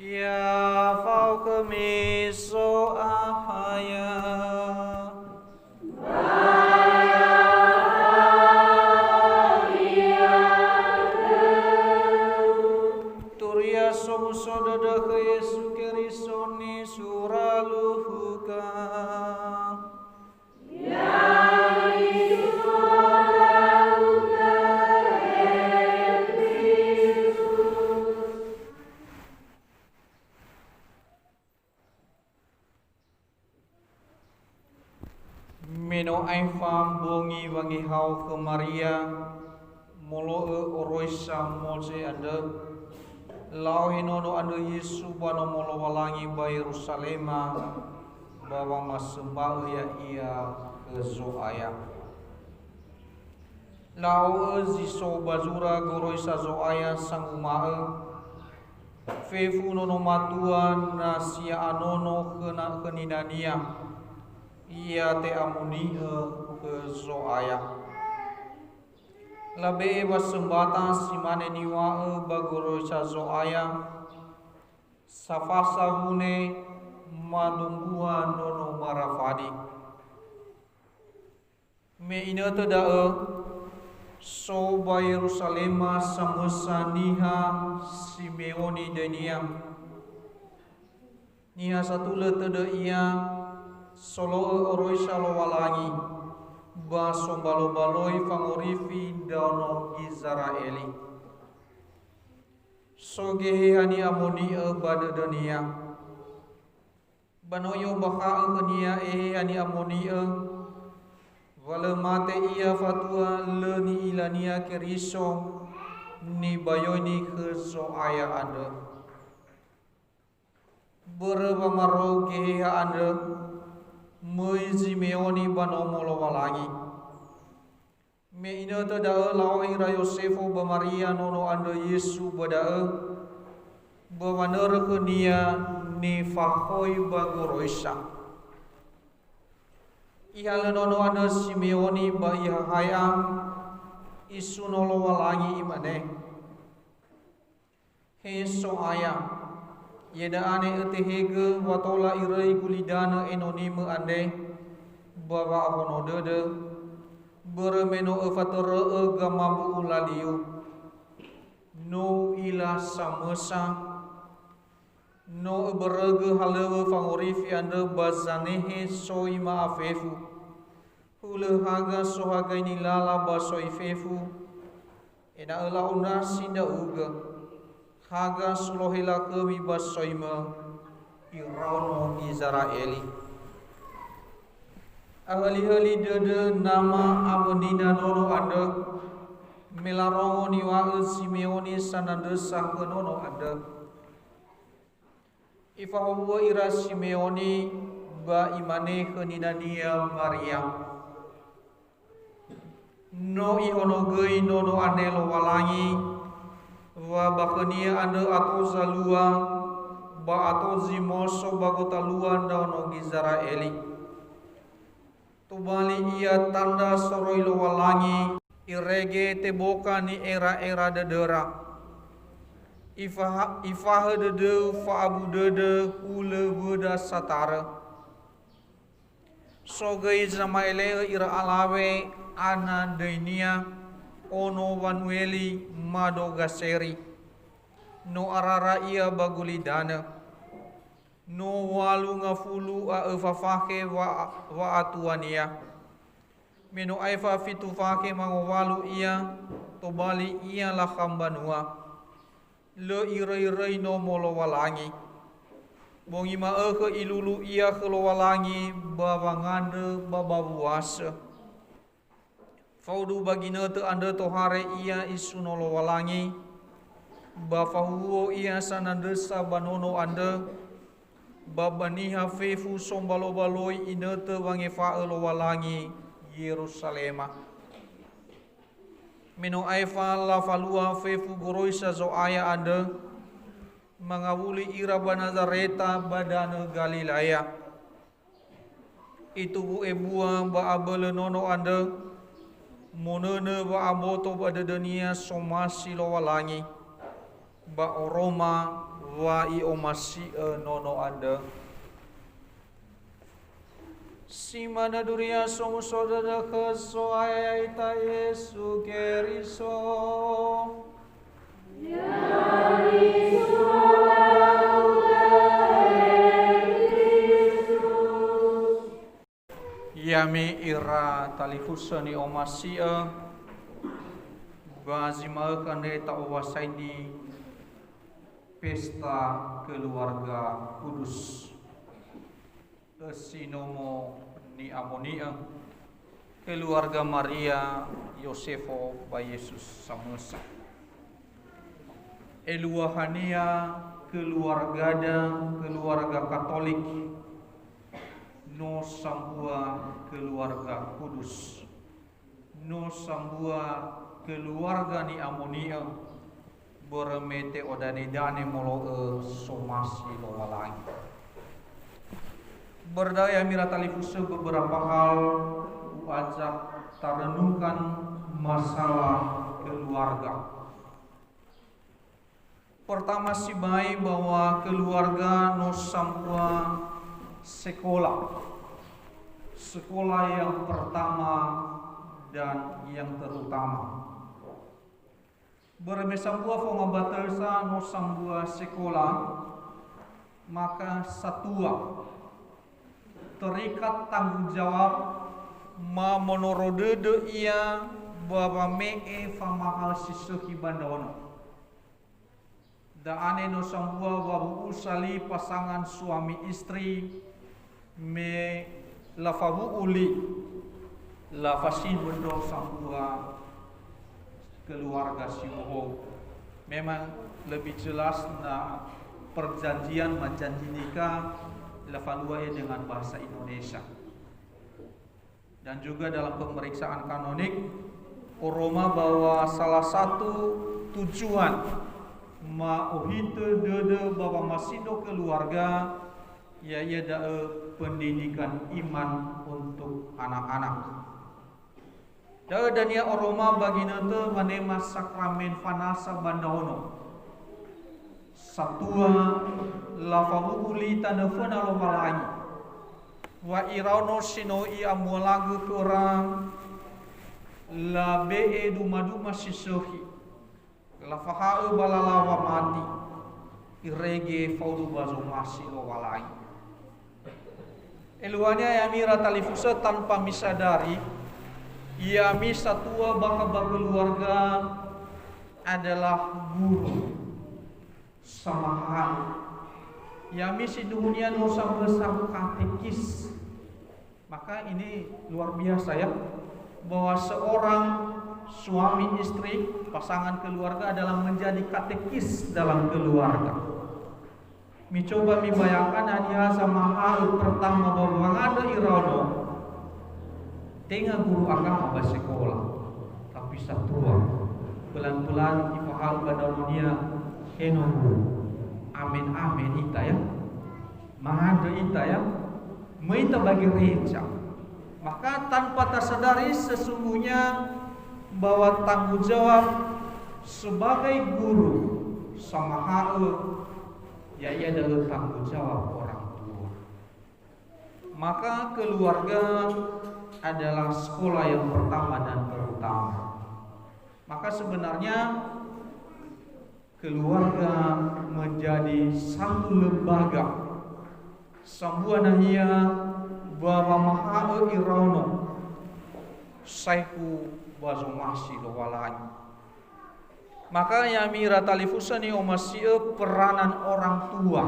Ya fauqmi so'ahaya Turia somusodada ke Yesu kerisoni suraluhuka Meno aifam bongi wangi hau ke Maria molo oroisa moze anda lau hinono anda Yesu bano molo walangi ba Yerusalema bawa masembah ya ia ke zoaya lau ziso bazura goroisa zoaya sang umae fefu nono matuan nasia anono kena keninania ia te amuni ke zoaya labe wasembata simane niwa bagoro sa zoaya safasa hune madungua nono marafadi me ina tada so ba Yerusalema samusa niha Simeoni denia niha satula tada ia solo oroisa lo walangi ba sombalo baloi fangorifi dono Israeli sogehe hani amoni bada dunia banoyo baka kenia hani amoni wala mate ia fatua leni ilania keriso ni bayoni kheso aya anda berapa maro gehe anda Simeoni banomolo walangi me ina tada lau ira Yosefo ba Maria nono anda Yesu bada ba waner kenia ni fahoi ba goroisa ihala nono anda Simeoni ba ihaya isu nolo walangi imane heso aya Yeda ane etehege watola irai kulidana enonime ande bawa ahono dede beremeno efatera gamambu ulaliu no ila samesa no berege halewe fangorifi ande bazanehe soi maafefu hule haga sohaga inilala basoi fefu ena ela unasinda uga haga sulohila kewi basoima irono Israeli ahli-ahli dede nama abonina nono anda melarongo niwa Simeoni sanandesa ke nono anda ifahuwa ira Simeoni ba imane keninania Maria no ihono gei nono ande lo walangi wa bakania anda atau zalua ba atau zimoso bagota luan dono Israeli tubali ia tanda soroilo walangi irege teboka ni era dedera ifaha dede fa abu dede hule beda satara sogai zamaele ira alawe ana dainia ono wanueli mado gaseri no arara ia bagulidana no walu ngafulu a efafake wa atuania meno aifa fitufake mangowalu ia tobali ia la kambanua le irai no molo walangi bongi ma ke ilulu ia khelo walangi bawangande bababuasa Faudu bagina te anda tohare ia isunolo walangi bafahuo ia sanandesa banono anda babaniha fefu sombalo baloi inete wangi faelo walangi Yerusalema meno aifa la falua fefu goroisa zo aya anda mangawuli ira banazareta badana Galilaya itu bu ebua ba abele nono anda monene ba aboto ba dedenia somasi lo walangi ba oroma wa i omasi nono anda si mana dunia somu saudara kesoai ta Yesu Keriso Yami ira talifusani omasia bazima kande ta owasai di pesta keluarga kudus Sinomo ni Amonia keluarga Maria Yosefo ba Yesus Samusa eluahania keluarga Katolik no sambua keluarga kudus no sambua keluarga ni Amonia bermete odani dane molo somasi lowalai berdaya miratalifusa beberapa hal wajah tarenungkan masalah keluarga. Pertama si baik bahwa keluarga no sambua sekolah yang pertama dan yang terutama. Bermesambua fonga batersa no sambua sekolah maka satua terikat tanggung jawab ma monorodede ia baba mee famahal sisuki bandono da ane no sambua babu usali pasangan suami istri me lafabu uli lafasin bendo sambua keluarga simuho memang lebih jelas na perjanjian janji nikah lafaluaya dengan bahasa Indonesia dan juga dalam pemeriksaan kanonik Roma bahwa salah satu tujuan mauhite dede bahwa masindo keluarga yaitu pendidikan iman untuk anak-anak. Dan ya Roma bagina te manema sakramen fanasa bandaono. Satua lafamu uli tanefana lo malai. Wa irauno sinoi amulagu kurang la be duma sisohi. La fahau balalawa mati. Irege faudu bazo masi lo walai. Eluannya yamira talifusa tanpa misadari Yami satua baka keluarga adalah guru samahan. Yami si dunia nusa besar katekis. Maka ini luar biasa ya, bahwa seorang suami istri pasangan keluarga adalah menjadi katekis dalam keluarga. Mi coba mi bayangkan hanya sama hal pertama bahwa ada irono tengah guru agama bersekolah tapi satua pelan-pelan dipahal pada dunia henongu amin ita ya mengada ita ya meita bagi reja maka tanpa tersadari sesungguhnya bahwa tanggung jawab sebagai guru sama hal ya ia adalah tanggung jawab orang tua maka keluarga adalah sekolah yang pertama dan terutama. Maka sebenarnya keluarga menjadi satu lembaga sambuanahia baba mahao irauno saiku bazomasi lowalai. Maka yamira talifusani omasio peranan orang tua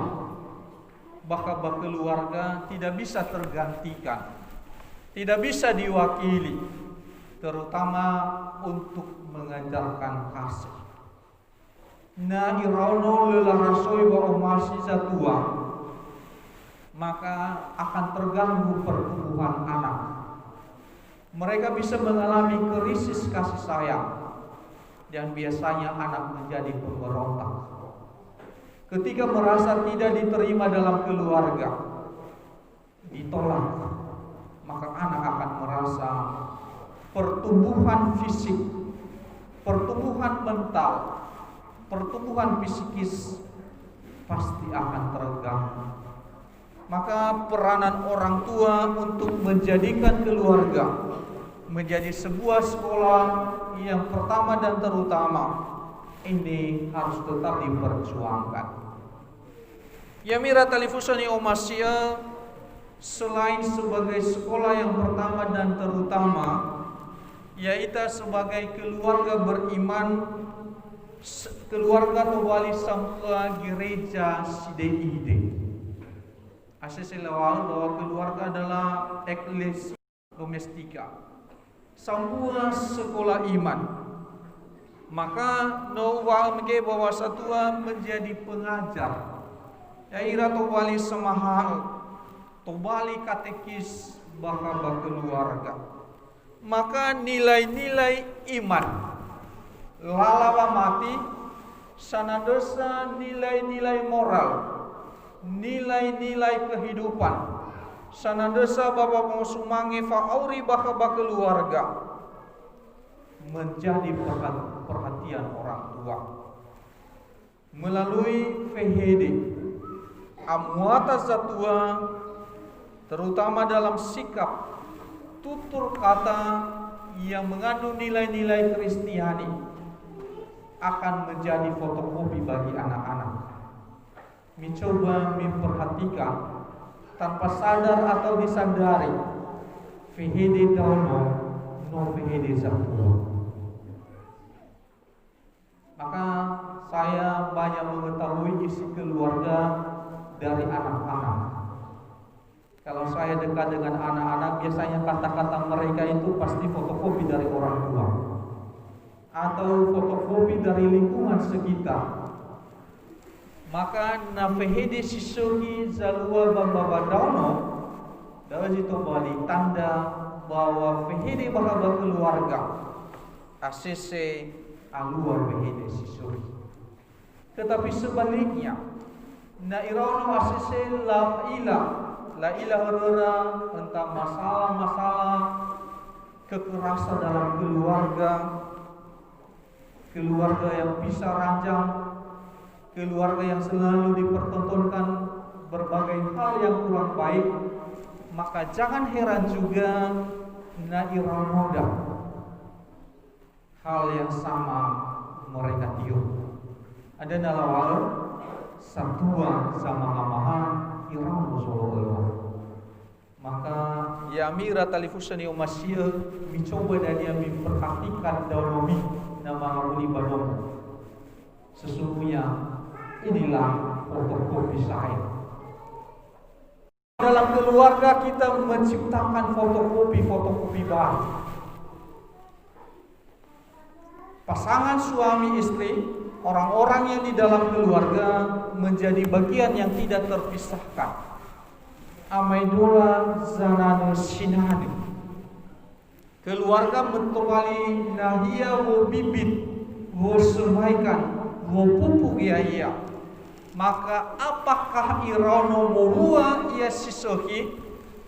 baka keluarga tidak bisa tergantikan. Tidak bisa diwakili, terutama untuk mengajarkan kasih. Na irauno lelarasoi wa omasi zatua, maka akan terganggu pertumbuhan anak. Mereka bisa mengalami krisis kasih sayang, dan biasanya anak menjadi pemberontak. Ketika merasa tidak diterima dalam keluarga, ditolak, maka anak akan merasa pertumbuhan fisik, pertumbuhan mental, pertumbuhan psikis pasti akan terganggu. Maka peranan orang tua untuk menjadikan keluarga menjadi sebuah sekolah yang pertama dan terutama ini harus tetap diperjuangkan. Ya mira talifusani omasia, selain sebagai sekolah yang pertama dan terutama, yaitu sebagai keluarga beriman, keluarga tobali sampai gereja sideide. Aseselawal bahwa keluarga adalah eklesia domestika, sebuah sekolah iman. Maka Noah mengke bahwa satua menjadi pengajar. Yaira tobali semahal, tobali katekis bahwa keluarga. Maka nilai-nilai iman lalawa mati sanadesa nilai-nilai moral, nilai-nilai kehidupan sanadesa bapak pengusumangi fa'auri bahwa keluarga menjadi perhatian orang tua melalui fehede amuata zatua, terutama dalam sikap tutur kata yang mengandung nilai-nilai Kristiani akan menjadi fotokopi bagi anak-anak. Mencoba memperhatikan tanpa sadar atau disadari fehede dauno no fehede zatua. Maka saya banyak mengetahui isi keluarga dari anak-anak. Kalau saya dekat dengan anak-anak, biasanya kata-kata mereka itu pasti fotokopi dari orang tua atau fotokopi dari lingkungan sekitar. Maka nafehede sisogi zalua bamba dauno dalam itu bali tanda bahwa fehede bahwa keluarga asese alua fehede sisogi. Tetapi sebaliknya na irauno asese la ilah rera tentang masalah-masalah kekerasan dalam keluarga yang bisa ranjang, keluarga yang selalu dipertontonkan berbagai hal yang kurang baik, maka jangan heran juga na irauno hal yang sama mereka tiup. Ada nalawal satua sama amahan irauno solo. Maka ya mira talifusani umasya mencoba dan dia memperhatikan daunomi nama uli badom. Sesungguhnya inilah fotokopi saya. Dalam keluarga kita menciptakan fotokopi baru. Pasangan suami istri, orang-orang yang di dalam keluarga menjadi bagian yang tidak terpisahkan. Amaidola zananu sinani. Keluarga mentowali nahia wo bibit, wo semaikan, wo pupuk ia. Maka apakah irauno mohua ia sisoki,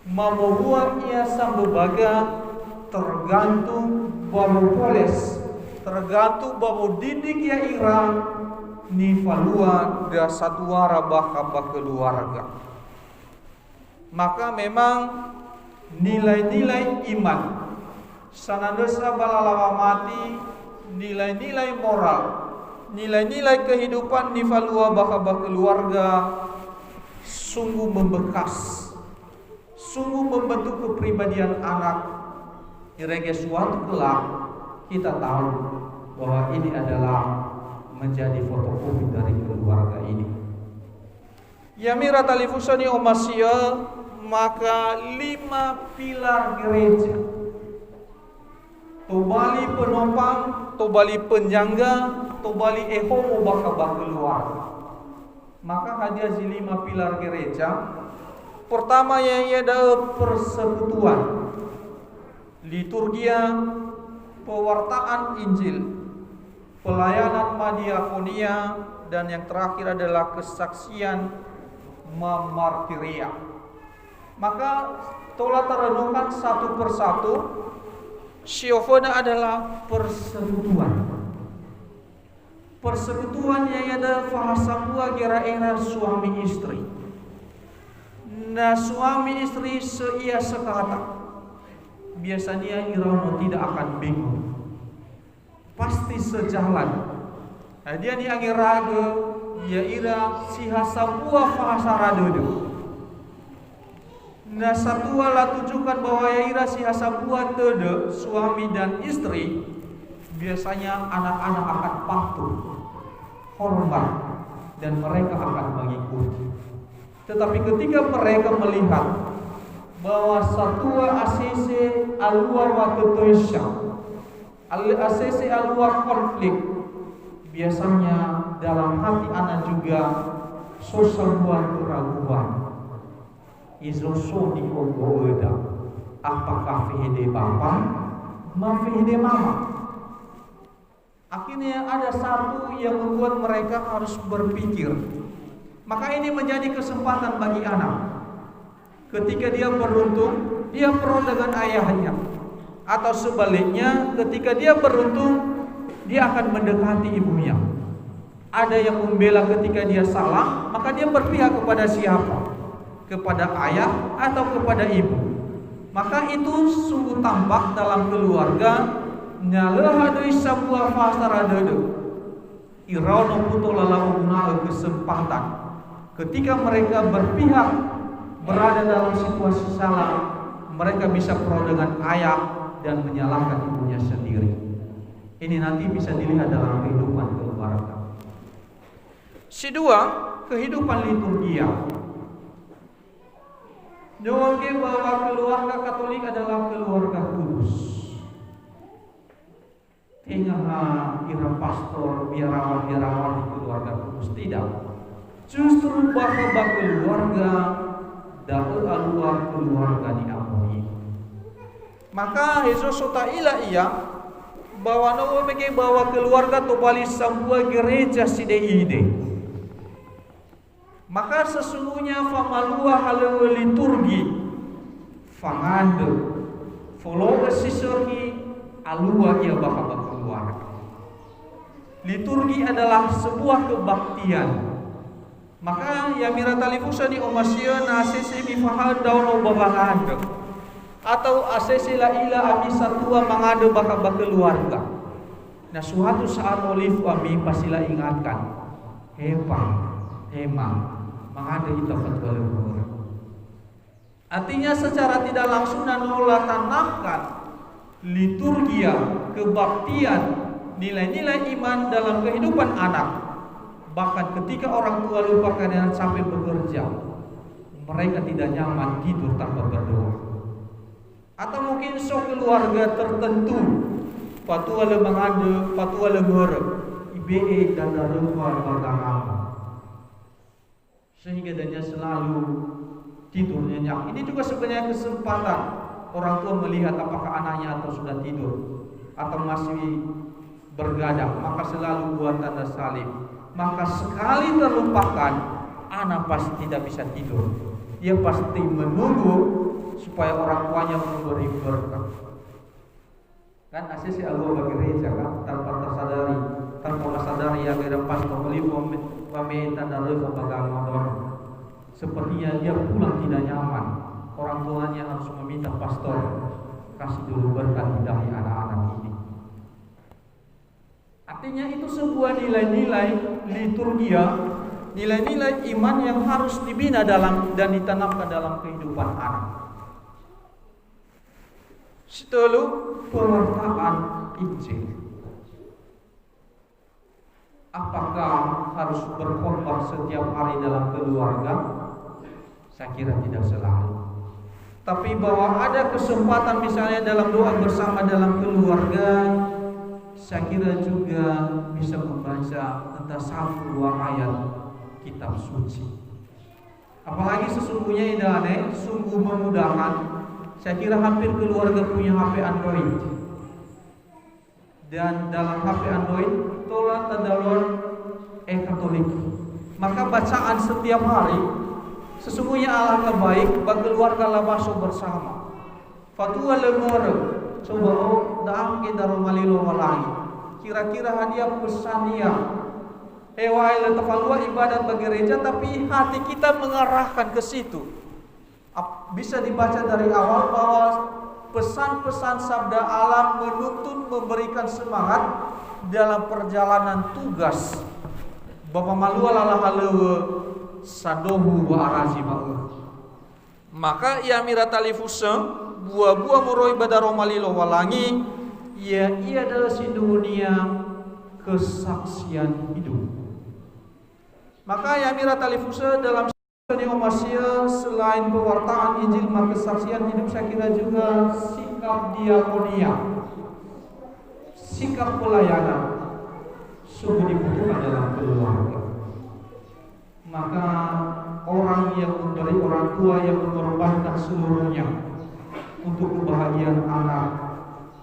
mamohua ia sambubaga, tergantung bamu poles, tergantung bamu didik ya ira, ni falua da satuara bakaba keluarga. Maka memang nilai-nilai iman sanadesa balalawa mati, nilai-nilai moral, nilai-nilai kehidupan ni falua bakaba keluarga sungguh membekas, sungguh membentuk kepribadian anak. Irege suatu kelak kita tahu bahwa ini adalah menjadi fotokopi dari keluarga ini. Ya mira talifusani omasia, maka 5 pilar gereja, tobali penopang, tobali penjangga, tobali ehomo bakaba keluarga. Maka hadiah 5 pilar gereja. Pertama yang ada persekutuan, liturgia, pewartaan Injil, pelayanan madiakonia, dan yang terakhir adalah kesaksian memartiria. Maka tola terenungkan satu persatu. Siofona adalah persekutuan. persekutuan yang ada fahasambua kira-kira suami istri. Nah suami istri seia sekata. Biasanya irano tidak akan bingung, pasti sejalan. Nah, dia diangi raga, dia ira sihasambua fahasaradodo. Nah satua lah tunjukkan bahwa ya ira sihasambua tede suami dan istri. Biasanya anak-anak akan patuh, hormat, dan mereka akan mengikuti. Tetapi ketika mereka melihat bahwa satua asese aluar waketoisha, asese aluar konflik, biasanya dalam hati anak juga sosabuan keraguan. Izoso di Kongo eda, apakah fihde bapa, mafihde mama. Akhirnya ada satu yang membuat mereka harus berpikir. Maka ini menjadi kesempatan bagi anak. Ketika dia beruntung, dia pro dengan ayahnya. Atau sebaliknya, ketika dia beruntung, dia akan mendekati ibunya. Ada yang membela ketika dia salah, maka dia berpihak kepada siapa? Kepada ayah atau kepada ibu. Maka itu sungguh tampak dalam keluarga. Nyalahadui sebuah fasaradede. Irauno putolala uguna kesempatan. Ketika mereka berpihak, berada dalam situasi salah, mereka bisa pro dengan ayah dan menyalahkan ibunya sendiri. Ini nanti bisa dilihat dalam kehidupan keluarga. Kedua, kehidupan liturgia. Doangke bahwa keluarga Katolik adalah keluarga kudus. Ingat ira pastor biarawan di keluarga kudus, tidak. Justru bahwa keluarga dapat aluar keluarga diampuni. Maka Yesus taila iya bahwa nawa mege bahwa keluarga tu bali sambua gereja sideide. Maka sesungguhnya famalua halu liturgi fangande follow sisoki alua ia bakal keluarga. Liturgi adalah sebuah kebaktian. Maka ya mira talifusa ni omasya na asese mi fahad dauno babangande atau asese la ila abi satua mangade baka keluarga. Nah suatu saat olive kami pasila ingatkan hema mangade ita keluarga. Artinya secara tidak langsung nanola tanamkan liturgia, kebaktian, nilai-nilai iman dalam kehidupan anak. Bahkan ketika orang tua lupakan dan sampai bekerja, mereka tidak nyaman tidur tanpa berdoa. Atau mungkin keluarga tertentu, patua le mangade, patua le gore, IBE dan darupa bertanggung. Sehingga dia selalu tidur nyenyak. Ini juga sebenarnya kesempatan orang tua melihat apakah anaknya atau sudah tidur atau masih bergadang, maka selalu buat tanda salib. Maka sekali terlupakan, anak pasti tidak bisa tidur. Dia pasti menunggu supaya orang tuanya memberi berkat. Kan asisi Allah bagi gereja kan tanpa tersadari yang ada pastor melihat pametan dan reva bagang motor. Sepertinya dia pulang tidak nyaman. Orang tuanya harus meminta pastor kasih dulu berkat dari anak-anak ini. Artinya itu sebuah nilai-nilai liturgia, nilai-nilai iman yang harus dibina dalam dan ditanamkan dalam kehidupan anak. Setelah pewartaan Injil, apakah harus berkorban setiap hari dalam keluarga? Saya kira tidak selalu. Tapi bahwa ada kesempatan misalnya dalam doa bersama dalam keluarga, saya kira juga bisa membaca tentang satu dua ayat kitab suci. Apalagi sesungguhnya ini sungguh memudahkan. Saya kira hampir keluarga punya HP Android. Dan dalam HP Android tolong tadalon Katolik. Maka bacaan setiap hari sesungguhnya alangkah baik bagi keluarga labaso bersama. Fatua lemore coba daam kita romalilo walai. Kira-kira hadiah pesannya Ewai letafalua ibadat bagi gereja, tapi hati kita mengarahkan ke situ. Bisa dibaca dari awal bahwa pesan-pesan sabda Allah menuntun, memberikan semangat dalam perjalanan tugas. Bapa malua lala halewe sadohu wa arazi ma'u. Maka ia miratali fuseng buah-buah moroi badaro malilo walangi, ia adalah si dunia kesaksian hidup. Maka ya miratali fuseng dalam Omasia selain pewartaan Injil, maka kesaksian hidup saya kira juga sikap diakonia, sikap pelayanan sungguh dibutuhkan dalam keluarga. Maka orang yang memberi, orang tua yang mengorbankan seluruhnya untuk kebahagiaan anak,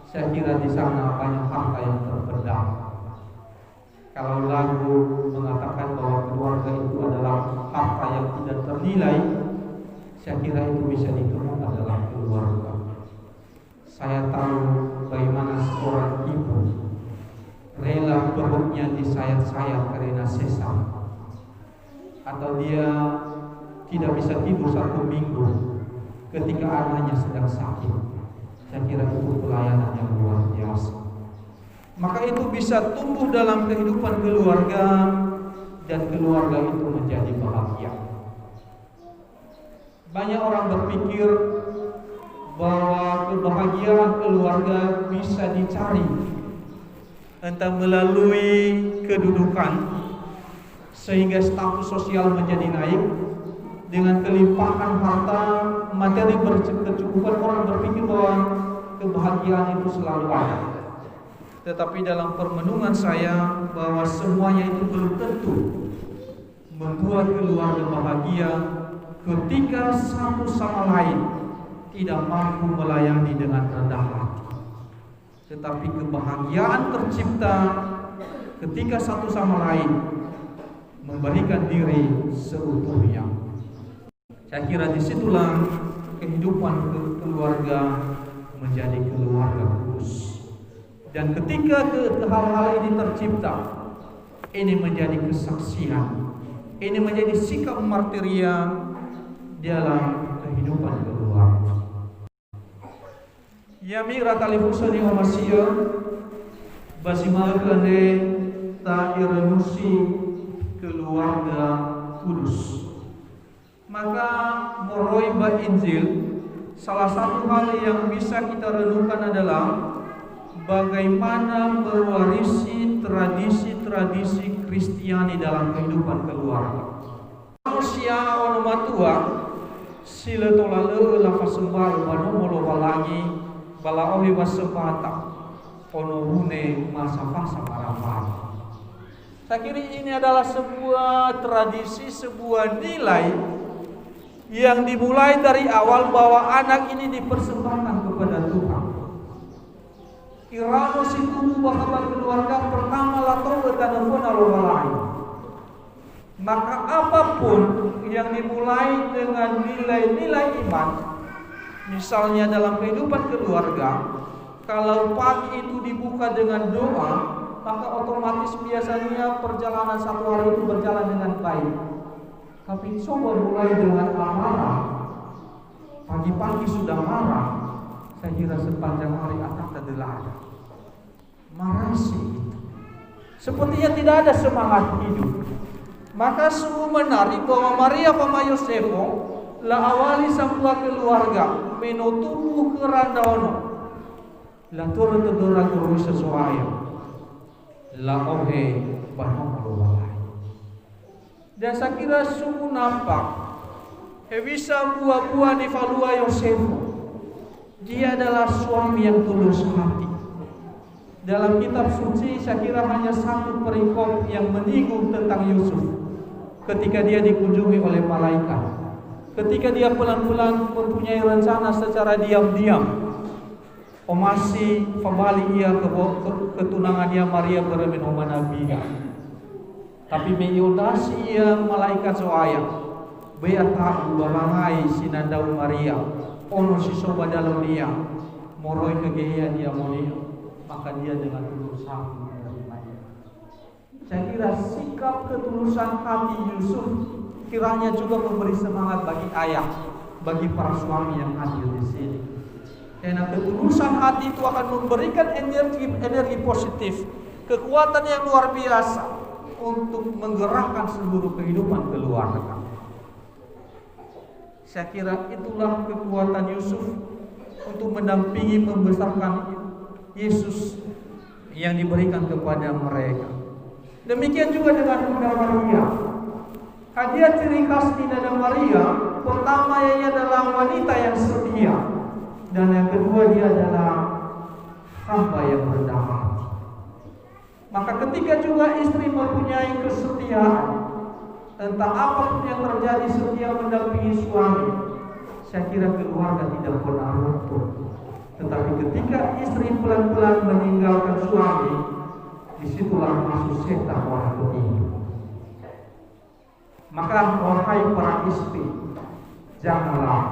saya kira di sana banyak harta yang terpendam. Kalau lagu mengatakan bahwa keluarga itu adalah harta yang tidak ternilai, saya kira itu bisa ditemukan dalam keluarga. Saya tahu bagaimana seorang ibu rela perutnya disayat-sayat karena sesar, atau dia tidak bisa tidur 1 minggu ketika anaknya sedang sakit. Saya kira itu pelayanan yang luar biasa. Maka itu bisa tumbuh dalam kehidupan keluarga, dan keluarga itu menjadi bahagia. Banyak orang berpikir bahwa kebahagiaan keluarga bisa dicari entah melalui kedudukan sehingga status sosial menjadi naik, dengan kelimpahan harta materi berkecukupan. Orang berpikir bahwa kebahagiaan itu selalu ada. Tetapi dalam permenungan saya bahwa semuanya itu belum tentu membuat keluarga bahagia ketika satu sama lain tidak mampu melayani dengan rendah hati. Tetapi kebahagiaan tercipta ketika satu sama lain memberikan diri seutuhnya. Saya kira disitulah kehidupan keluarga menjadi keluarga kudus. Dan ketika hal-hal ini tercipta, ini menjadi kesaksian, ini menjadi sikap martiria dalam kehidupan keluarga. Yami ratali fusani omasia basimalkane ta irenusi keluarga kudus. Maka moroi ba Injil, salah satu hal yang bisa kita renungkan adalah bagaimana mewarisi tradisi-tradisi Kristiani dalam kehidupan keluarga. Manusia onomatua sila tolale la fasembah bano molo walangi bala ohi wasempata ono hune masa-masa marapani. Saya kira ini adalah sebuah tradisi, sebuah nilai yang dimulai dari awal bahwa anak ini dipersembahkan kepada Tuhan. Kirano si tubuh bahagia keluarga pertama latau betanapun alawalai. Maka apapun yang dimulai dengan nilai-nilai iman, misalnya dalam kehidupan keluarga, kalau pagi itu dibuka dengan doa, maka otomatis biasanya perjalanan satu hari itu berjalan dengan baik. Tapi coba mulai dengan amarah, pagi-pagi sudah marah, saya kira sepanjang hari akan terdelada. Marah sih, sepertinya tidak ada semangat hidup. Maka sungguh menarik bahwa Maria Pama Yosefo la awali sebuah keluarga menutup kerandaono la turun tedora guru sesuai la ohe banyak walai. Dan saya kira sungguh nampak bisa buah-buah di Falua Yosefo. Dia adalah suami yang tulus hati. Dalam kitab suci saya kira hanya satu perikop yang menyinggung tentang Yusuf ketika dia dikunjungi oleh malaikat. Ketika dia pelan-pelan mempunyai rencana secara diam-diam, omasi kembali ia ke ketunangannya Maria berminum nabiga. Tapi meyodasi ia malaikat soaya beata babangai sinandau Maria ono si sobadalonia moroi kegeya dia monia. Maka dia dengan tulus hati Saya kira sikap ketulusan hati Yusuf kiranya juga memberi semangat bagi ayah, bagi para suami yang hadir di sini. Karena ketulusan hati itu akan memberikan energi positif, kekuatan yang luar biasa untuk menggerakkan seluruh kehidupan keluarga. Saya kira itulah kekuatan Yusuf untuk mendampingi membesarkan Yesus yang diberikan kepada mereka. Demikian juga dengan Bunda Maria. Hadiah ciri khas di Nada Maria, pertama ia adalah wanita yang setia, dan yang kedua dia adalah hamba yang rendah hati. Maka ketika juga istri mempunyai kesetiaan, entah apapun yang terjadi setia mendampingi suami, saya kira keluarga tidak pernah runtuh. Tetapi ketika istri pelan-pelan meninggalkan suami, disitulah masuk setan orang ketiga. Maka wahai para istri, janganlah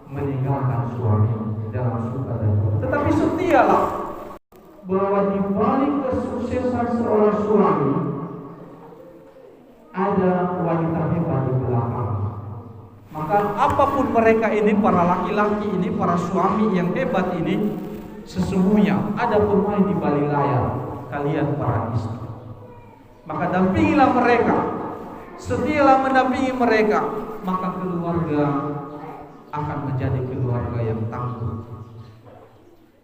meninggalkan suami dalam suka dan duka, tetapi setialah, bahwa di balik kesuksesan seorang suami ada wanita hebat di belakang. Maka apapun mereka ini, para laki-laki ini, para suami yang hebat ini, sesungguhnya ada pemain di balik layar, kalian para istri. Maka dampingilah mereka, setialah mendampingi mereka, maka keluarga akan menjadi keluarga yang tangguh.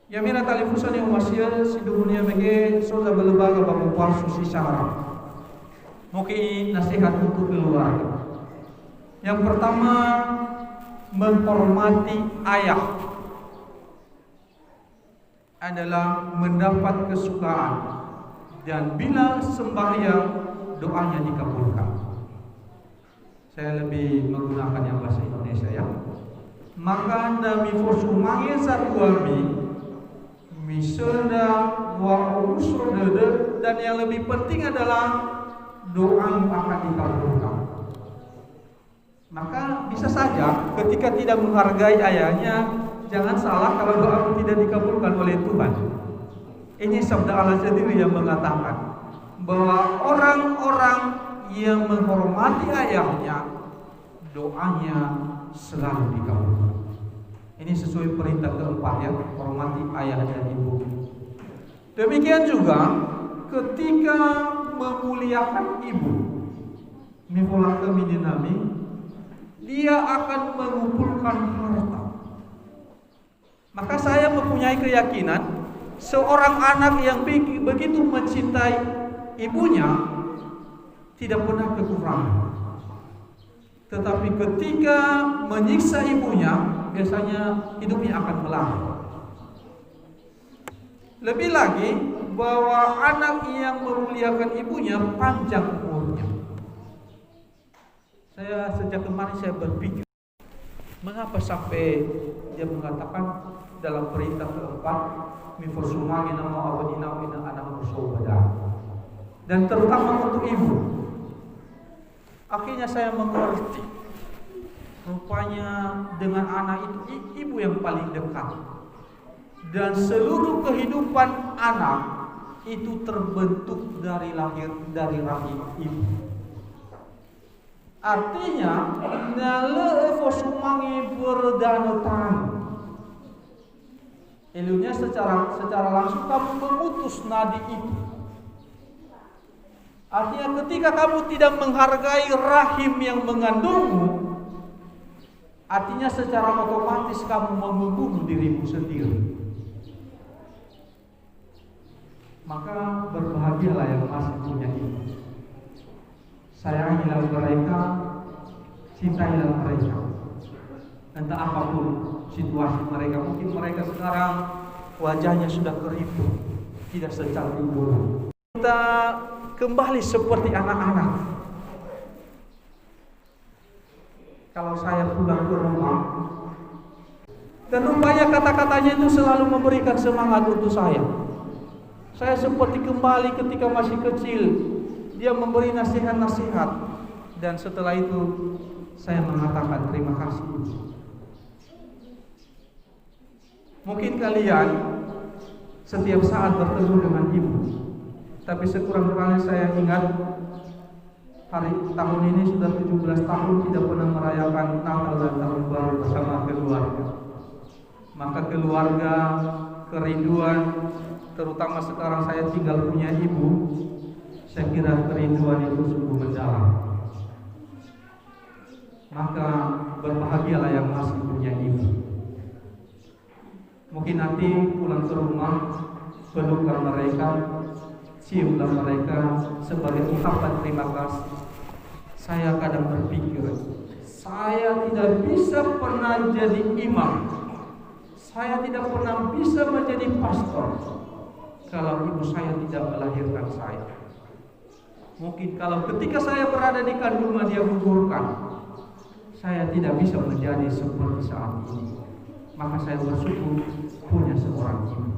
Ya mina talifusan yang masih si dunia mege soda berlembaga babu palsu si sahara. Mungkin nasihat untuk keluarga. Yang pertama, menghormati ayah adalah mendapat kesukaan, dan bila sembahyang doanya dikabulkan. Saya lebih menggunakan yang bahasa Indonesia ya. Maka nami fosumangi sarwami misalnya wa usul dede, dan yang lebih penting adalah doa akan dikabulkan. Maka bisa saja ketika tidak menghargai ayahnya, jangan salah kalau doa tidak dikabulkan oleh Tuhan. Ini sabda Allah sendiri yang mengatakan bahwa orang-orang yang menghormati ayahnya, doanya selalu dikabulkan. Ini sesuai perintah keempat ya, hormati ayah dan ibu. Demikian juga ketika memuliakan ibu, mifulaka midinami, dia akan mengumpulkan harta. Maka saya mempunyai keyakinan seorang anak yang begitu mencintai ibunya tidak pernah kekurangan. Tetapi ketika menyiksa ibunya, biasanya hidupnya akan melanggar. Lebih lagi bahwa anak yang memuliakan ibunya panjang umurnya. Sejak kemarin saya berpikir, mengapa sampai dia mengatakan dalam perintah keempat, mifosumagi nama abadina ina anak musobada, dan terutama untuk ibu. Akhirnya saya mengerti, rupanya dengan anak itu ibu yang paling dekat, dan seluruh kehidupan anak itu terbentuk dari rahim ibu. Artinya nale fosumangi berdanotan. Elunya secara langsung kamu memutus nadi itu. Artinya ketika kamu tidak menghargai rahim yang mengandungmu, artinya secara otomatis kamu membunuh dirimu sendiri. Maka berbahagialah yang masih punya ibu. Sayangilah mereka, cintailah mereka. Entah apapun situasi mereka, mungkin mereka sekarang wajahnya sudah keriput, tidak secantik dulu. Kita kembali seperti anak-anak. Kalau saya pulang ke rumah, dan rupanya kata-katanya itu selalu memberikan semangat untuk saya. Saya seperti kembali ketika masih kecil. Dia memberi nasihat-nasihat, dan setelah itu saya mengatakan terima kasih. Mungkin kalian setiap saat bertemu dengan ibu, Tapi sekurang-kurangnya saya ingat tahun ini sudah 17 tahun tidak pernah merayakan Natal dan Tahun Baru bersama keluarga. Maka keluarga, kerinduan, terutama sekarang saya tinggal punya ibu, saya kira kerinduan itu sungguh mendalam. Maka berbahagialah yang masih punya ibu. Mungkin nanti pulang ke rumah, pelukkan mereka, ciumlah mereka sebagai ungkapan terima kasih. Saya kadang berpikir, saya tidak bisa pernah jadi imam, saya tidak pernah bisa menjadi pastor kalau ibu saya tidak melahirkan saya. Mungkin kalau ketika saya berada di kandungan dia gugurkan, saya tidak bisa menjadi seperti saat ini. Maka saya bersyukur punya seorang ibu.